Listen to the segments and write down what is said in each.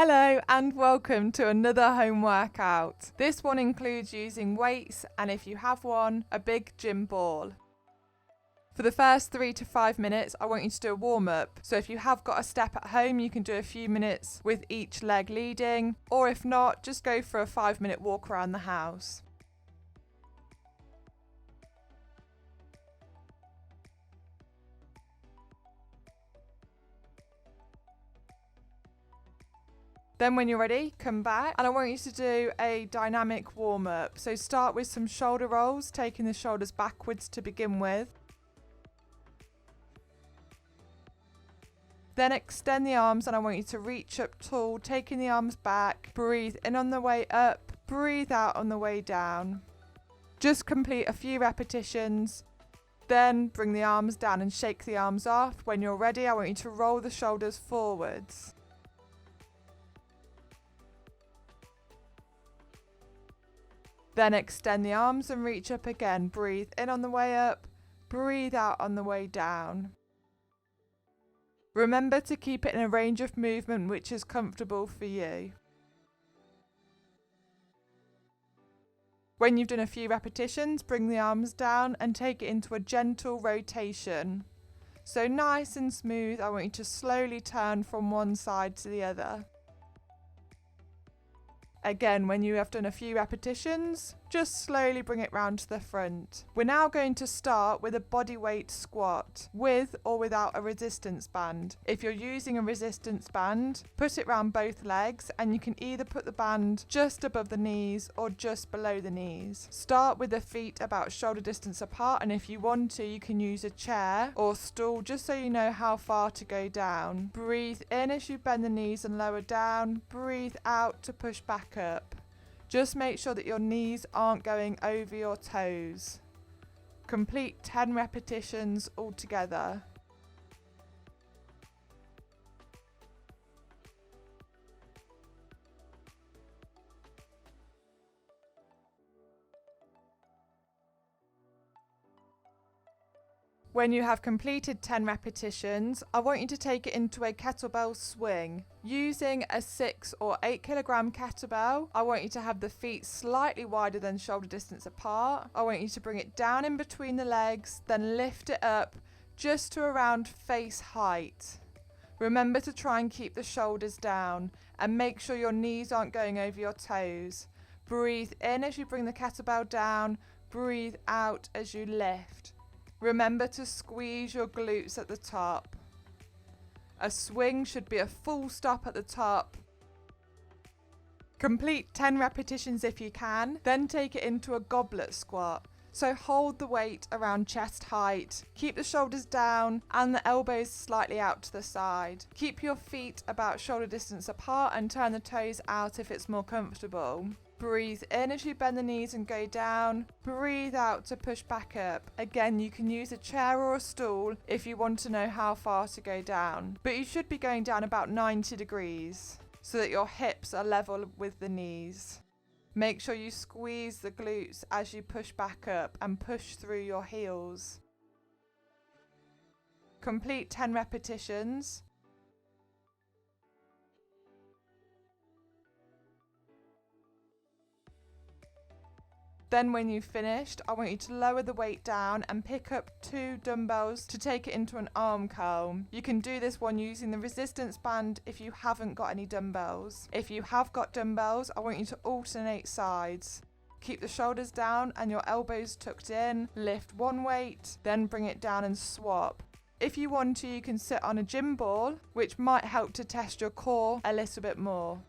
Hello and welcome to another home workout. This one includes using weights and, if you have one, a big gym ball. For the first 3 to 5 minutes, I want you to do a warm-up. So if you have got a step at home, you can do a few minutes with each leg leading, or if not, just go for a 5-minute walk around the house. Then when you're ready, come back and I want you to do a dynamic warm-up. So start with some shoulder rolls, taking the shoulders backwards to begin with. Then extend the arms and I want you to reach up tall, taking the arms back. Breathe in on the way up, breathe out on the way down. Just complete a few repetitions. Then bring the arms down and shake the arms off. When you're ready, I want you to roll the shoulders forwards. Then extend the arms and reach up again. Breathe in on the way up, breathe out on the way down. Remember to keep it in a range of movement which is comfortable for you. When you've done a few repetitions, bring the arms down and take it into a gentle rotation. So nice and smooth, I want you to slowly turn from one side to the other. Again, when you have done a few repetitions, just slowly bring it round to the front. We're now going to start with a body weight squat, with or without a resistance band. If you're using a resistance band, put it round both legs and you can either put the band just above the knees or just below the knees. Start with the feet about shoulder distance apart, and if you want to, you can use a chair or stool just so you know how far to go down. Breathe in as you bend the knees and lower down. Breathe out to push back up. Just make sure that your knees aren't going over your toes. Complete 10 repetitions altogether. When you have completed 10 repetitions, I want you to take it into a kettlebell swing. Using a 6 or 8 kilogram kettlebell, I want you to have the feet slightly wider than shoulder distance apart. I want you to bring it down in between the legs, then lift it up just to around face height. Remember to try and keep the shoulders down and make sure your knees aren't going over your toes. Breathe in as you bring the kettlebell down, breathe out as you lift. Remember to squeeze your glutes at the top. A swing should be a full stop at the top. Complete 10 repetitions if you can, then take it into a goblet squat. So hold the weight around chest height, keep the shoulders down and the elbows slightly out to the side. Keep your feet about shoulder distance apart and turn the toes out if it's more comfortable. Breathe in as you bend the knees and go down. Breathe out to push back up. Again, you can use a chair or a stool if you want to know how far to go down. But you should be going down about 90 degrees so that your hips are level with the knees. Make sure you squeeze the glutes as you push back up and push through your heels. Complete 10 repetitions. Then when you've finished, I want you to lower the weight down and pick up 2 dumbbells to take it into an arm curl. You can do this one using the resistance band if you haven't got any dumbbells. If you have got dumbbells, I want you to alternate sides. Keep the shoulders down and your elbows tucked in. Lift one weight, then bring it down and swap. If you want to, you can sit on a gym ball, which might help to test your core a little bit more.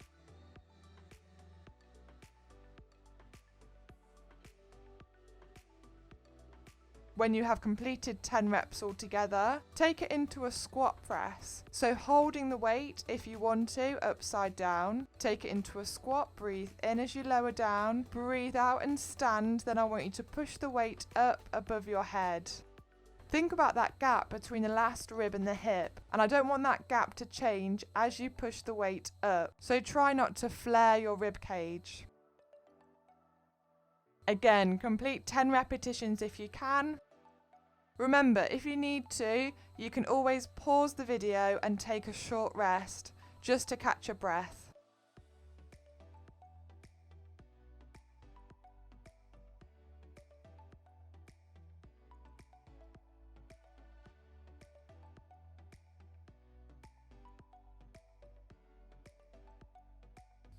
When you have completed 10 reps altogether, take it into a squat press. So holding the weight, if you want to, upside down. Take it into a squat, breathe in as you lower down, breathe out and stand. Then I want you to push the weight up above your head. Think about that gap between the last rib and the hip, and I don't want that gap to change as you push the weight up. So try not to flare your rib cage. Again, complete 10 repetitions if you can. Remember, if you need to, you can always pause the video and take a short rest, just to catch your breath.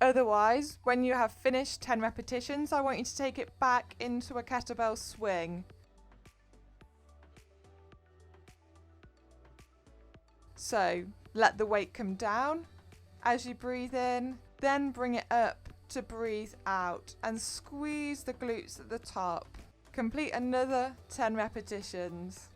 Otherwise, when you have finished 10 repetitions, I want you to take it back into a kettlebell swing. So, let the weight come down as you breathe in, then bring it up to breathe out and squeeze the glutes at the top. Complete another 10 repetitions.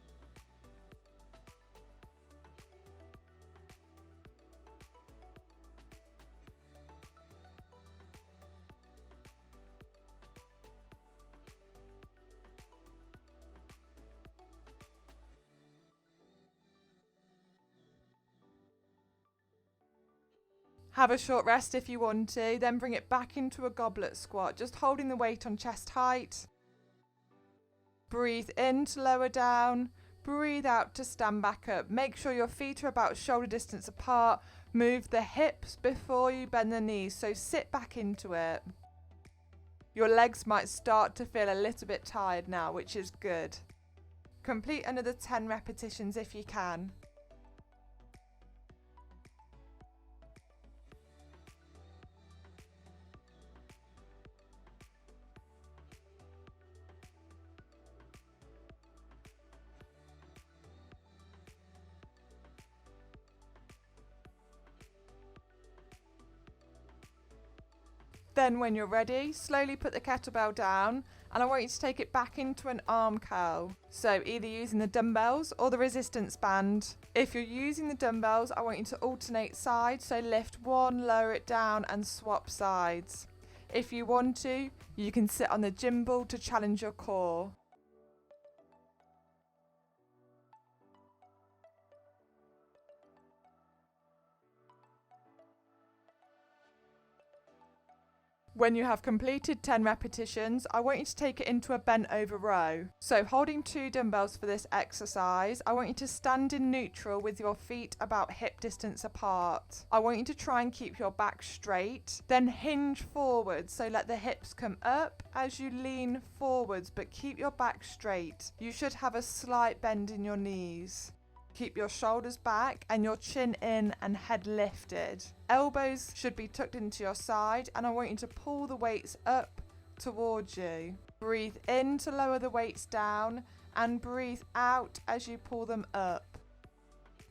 Have a short rest if you want to, then bring it back into a goblet squat, just holding the weight on chest height. Breathe in to lower down, breathe out to stand back up. Make sure your feet are about shoulder distance apart. Move the hips before you bend the knees, so sit back into it. Your legs might start to feel a little bit tired now, which is good. Complete another 10 repetitions if you can. Then when you're ready, slowly put the kettlebell down and I want you to take it back into an arm curl. So either using the dumbbells or the resistance band. If you're using the dumbbells, I want you to alternate sides, so lift one, lower it down and swap sides. If you want to, you can sit on the gym ball to challenge your core. When you have completed 10 repetitions, I want you to take it into a bent over row. So holding 2 dumbbells for this exercise, I want you to stand in neutral with your feet about hip distance apart. I want you to try and keep your back straight, then hinge forward, so let the hips come up as you lean forwards, but keep your back straight. You should have a slight bend in your knees. Keep your shoulders back and your chin in and head lifted. Elbows should be tucked into your side and I want you to pull the weights up towards you. Breathe in to lower the weights down and breathe out as you pull them up.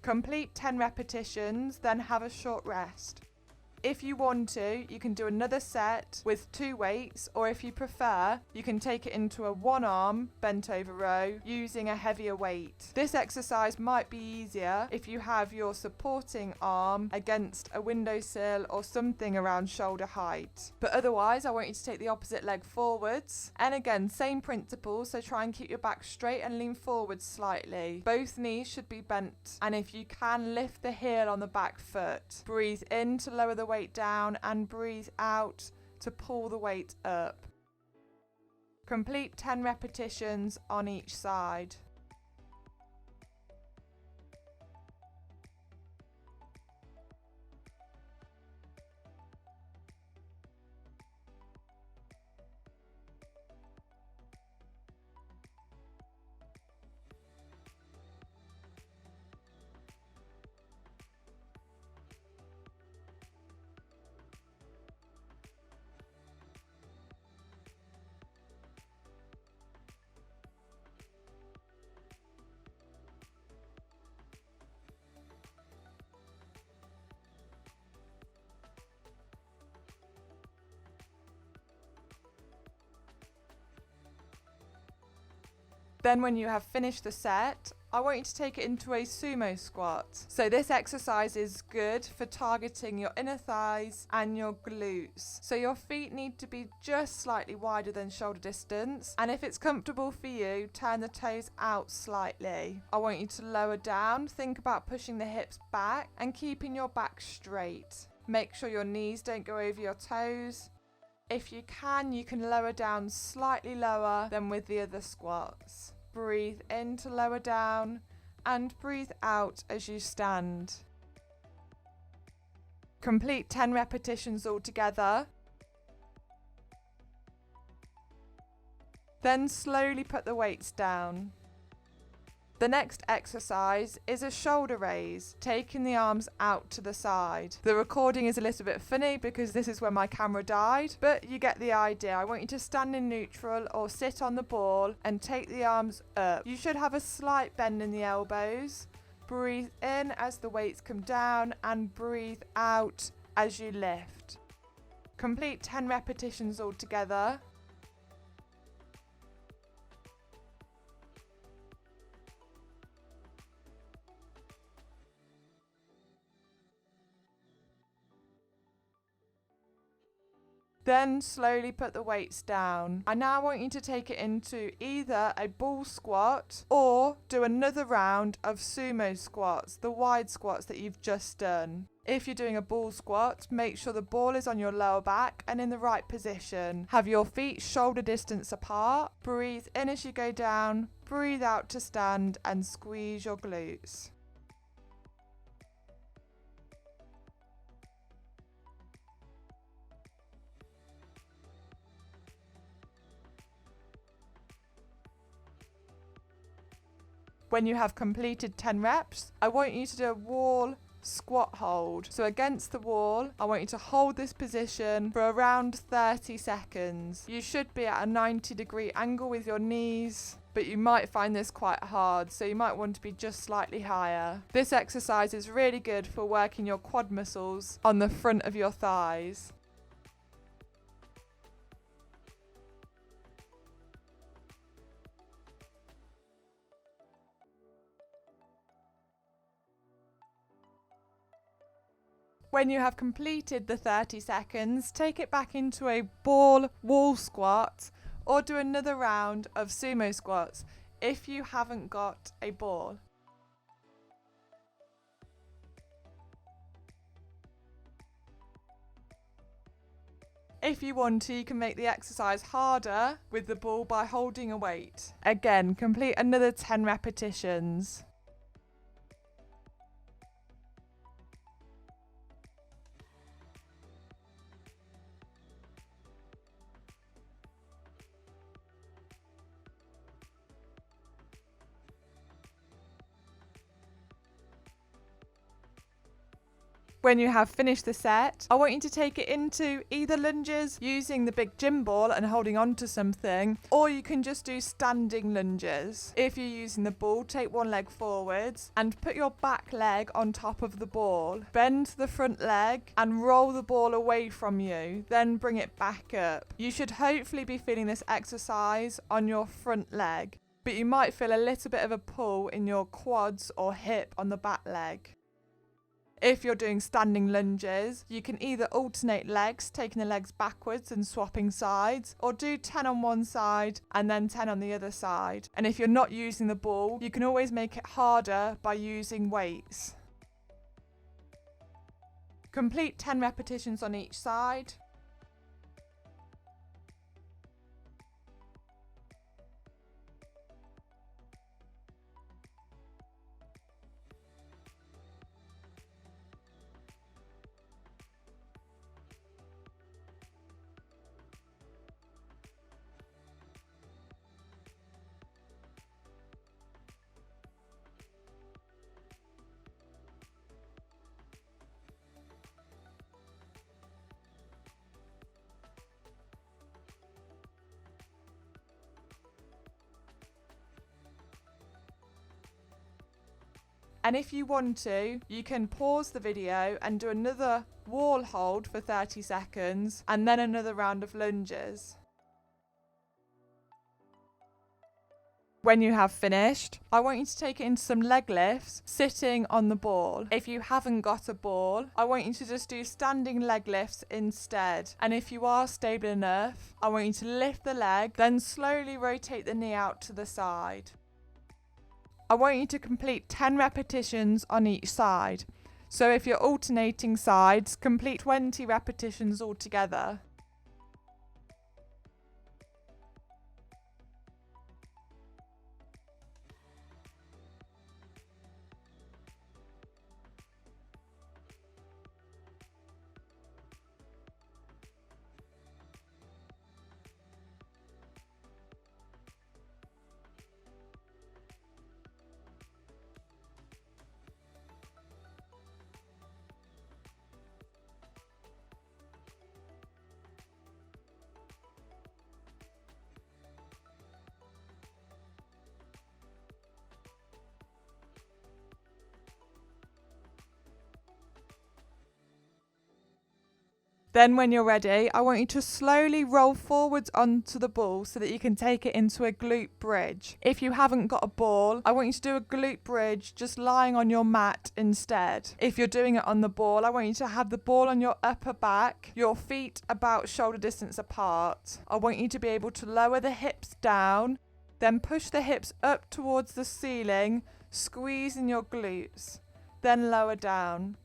Complete 10 repetitions, then have a short rest. If you want to, you can do another set with 2 weights, or if you prefer, you can take it into a one arm bent over row using a heavier weight. This exercise might be easier if you have your supporting arm against a windowsill or something around shoulder height. But otherwise, I want you to take the opposite leg forwards. And again, same principle, so try and keep your back straight and lean forward slightly. Both knees should be bent, and if you can, lift the heel on the back foot. Breathe in to lower the weight down and breathe out to pull the weight up. Complete 10 repetitions on each side. Then when you have finished the set, I want you to take it into a sumo squat. So this exercise is good for targeting your inner thighs and your glutes. So your feet need to be just slightly wider than shoulder distance. And if it's comfortable for you, turn the toes out slightly. I want you to lower down, think about pushing the hips back and keeping your back straight. Make sure your knees don't go over your toes. If you can lower down slightly lower than with the other squats. Breathe in to lower down and breathe out as you stand. Complete 10 repetitions all together. Then slowly put the weights down. The next exercise is a shoulder raise, taking the arms out to the side. The recording is a little bit funny because this is when my camera died, but you get the idea. I want you to stand in neutral or sit on the ball and take the arms up. You should have a slight bend in the elbows. Breathe in as the weights come down and breathe out as you lift. Complete 10 repetitions altogether. Then slowly put the weights down. I now want you to take it into either a ball squat or do another round of sumo squats, the wide squats that you've just done. If you're doing a ball squat, make sure the ball is on your lower back and in the right position. Have your feet shoulder distance apart. Breathe in as you go down, breathe out to stand and squeeze your glutes. When you have completed 10 reps, I want you to do a wall squat hold. So against the wall, I want you to hold this position for around 30 seconds. You should be at a 90-degree angle with your knees, but you might find this quite hard, so you might want to be just slightly higher. This exercise is really good for working your quad muscles on the front of your thighs. When you have completed the 30 seconds, take it back into a ball wall squat or do another round of sumo squats if you haven't got a ball. If you want to, you can make the exercise harder with the ball by holding a weight. Again, complete another 10 repetitions. When you have finished the set, I want you to take it into either lunges using the big gym ball and holding on to something, or you can just do standing lunges. If you're using the ball, take one leg forwards and put your back leg on top of the ball. Bend the front leg and roll the ball away from you, then bring it back up. You should hopefully be feeling this exercise on your front leg, but you might feel a little bit of a pull in your quads or hip on the back leg. If you're doing standing lunges, you can either alternate legs, taking the legs backwards and swapping sides, or do 10 on one side and then 10 on the other side. And if you're not using the ball, you can always make it harder by using weights. Complete 10 repetitions on each side. And if you want to, you can pause the video and do another wall hold for 30 seconds and then another round of lunges. When you have finished, I want you to take it into some leg lifts, sitting on the ball. If you haven't got a ball, I want you to just do standing leg lifts instead. And if you are stable enough, I want you to lift the leg, then slowly rotate the knee out to the side. I want you to complete 10 repetitions on each side. So if you're alternating sides, complete 20 repetitions altogether. Then when you're ready, I want you to slowly roll forwards onto the ball so that you can take it into a glute bridge. If you haven't got a ball, I want you to do a glute bridge just lying on your mat instead. If you're doing it on the ball, I want you to have the ball on your upper back, your feet about shoulder distance apart. I want you to be able to lower the hips down, then push the hips up towards the ceiling, squeezing your glutes, then lower down.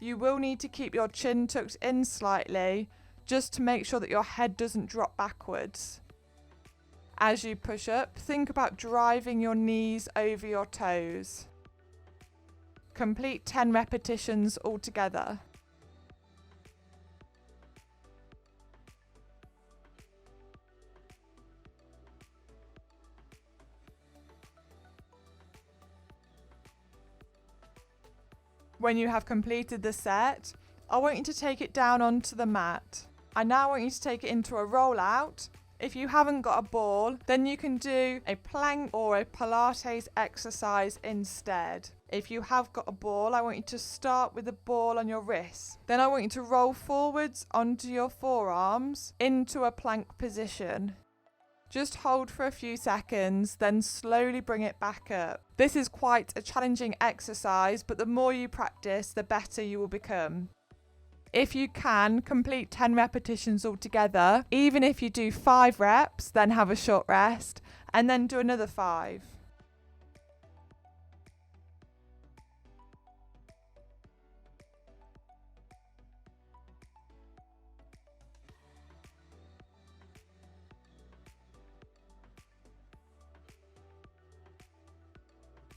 You will need to keep your chin tucked in slightly, just to make sure that your head doesn't drop backwards. As you push up, think about driving your knees over your toes. Complete 10 repetitions altogether. When you have completed the set, I want you to take it down onto the mat. I now want you to take it into a rollout. If you haven't got a ball, then you can do a plank or a Pilates exercise instead. If you have got a ball, I want you to start with the ball on your wrist. Then I want you to roll forwards onto your forearms into a plank position. Just hold for a few seconds, then slowly bring it back up. This is quite a challenging exercise, but the more you practice, the better you will become. If you can, complete 10 repetitions altogether. Even if you do 5 reps, then have a short rest, and then do another 5.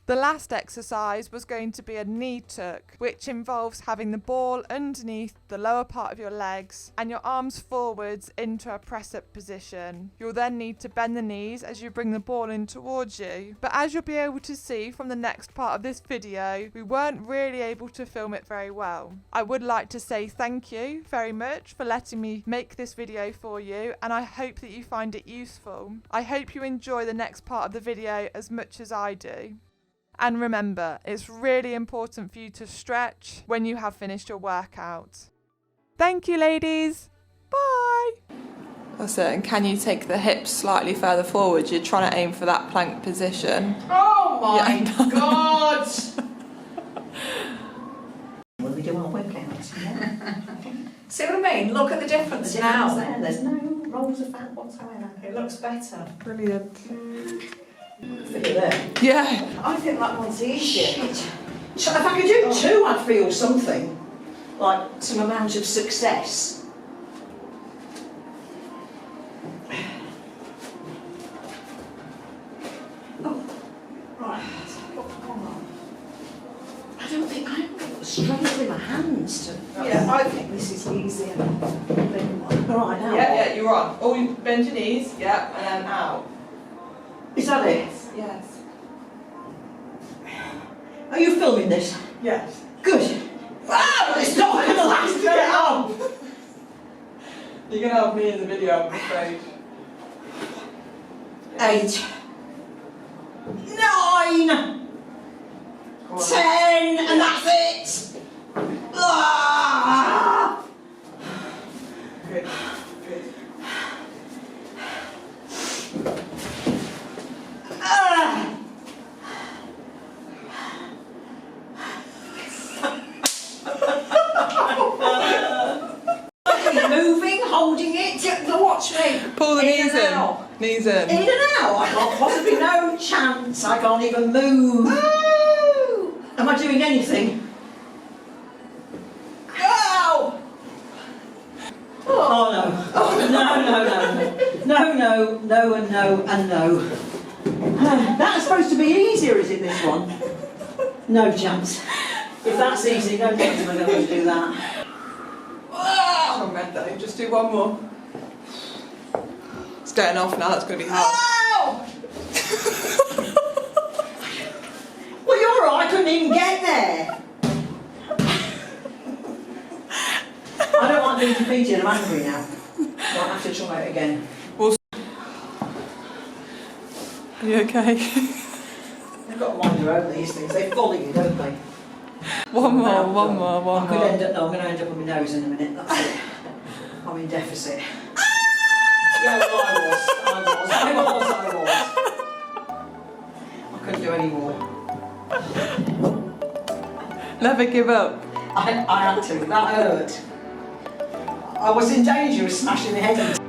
The last exercise was going to be a knee tuck, which involves having the ball underneath the lower part of your legs and your arms forwards into a press-up position. You'll then need to bend the knees as you bring the ball in towards you. But as you'll be able to see from the next part of this video, we weren't really able to film it very well. I would like to say thank you very much for letting me make this video for you, and I hope that you find it useful. I hope you enjoy the next part of the video as much as I do. And remember, it's really important for you to stretch when you have finished your workout. Thank you, ladies. Bye. That's it. And can you take the hips slightly further forward? You're trying to aim for that plank position. Oh my God! When we do our workouts, yeah. See what I mean? Look at the difference The now. difference there, there's no rolls of fat whatsoever. It looks better. Brilliant. Look at there. Yeah. I think that one's easier. Shit. So if I could do 2, I'd feel something. Like some amount of success. Oh, right. I don't think I haven't got the strength in my hands to. Yeah, I think this is easier. Alright, now. Yeah, you're on. Oh, you bend your knees. Yeah, and then out. Is that it? Yes. Are you filming this? Yes. Good. Ah, but it's not going to last to get on. You're going to help me in the video, I'm afraid. 8, 9, 10, and that's it. Ah! Good. Good. Ah! Moving, holding it. Watch me. Pull the In knees and in. out. Knees in. In and out. I can't possibly, no chance. I can't even move. Woo! Am I doing anything? Ow! Oh no. Oh, no, and no. That's supposed to be easier, is it, this one? No chance. If that's easy, no chance am I going to do that. Come on, Red, though. Just do one more. It's getting off now, that's going to be hard. Ow! Well, you're right, I couldn't even get there. I don't like being defeated, I'm angry now. Might have to try it again. Are you okay? They've got to mind their own, these things. They follow you, don't they? One more. I'm going to end up on my nose in a minute, that's it. I'm in deficit. Yeah, well, I was. I couldn't do any more. Never give up. I had to, that hurt. I was in danger of smashing my head into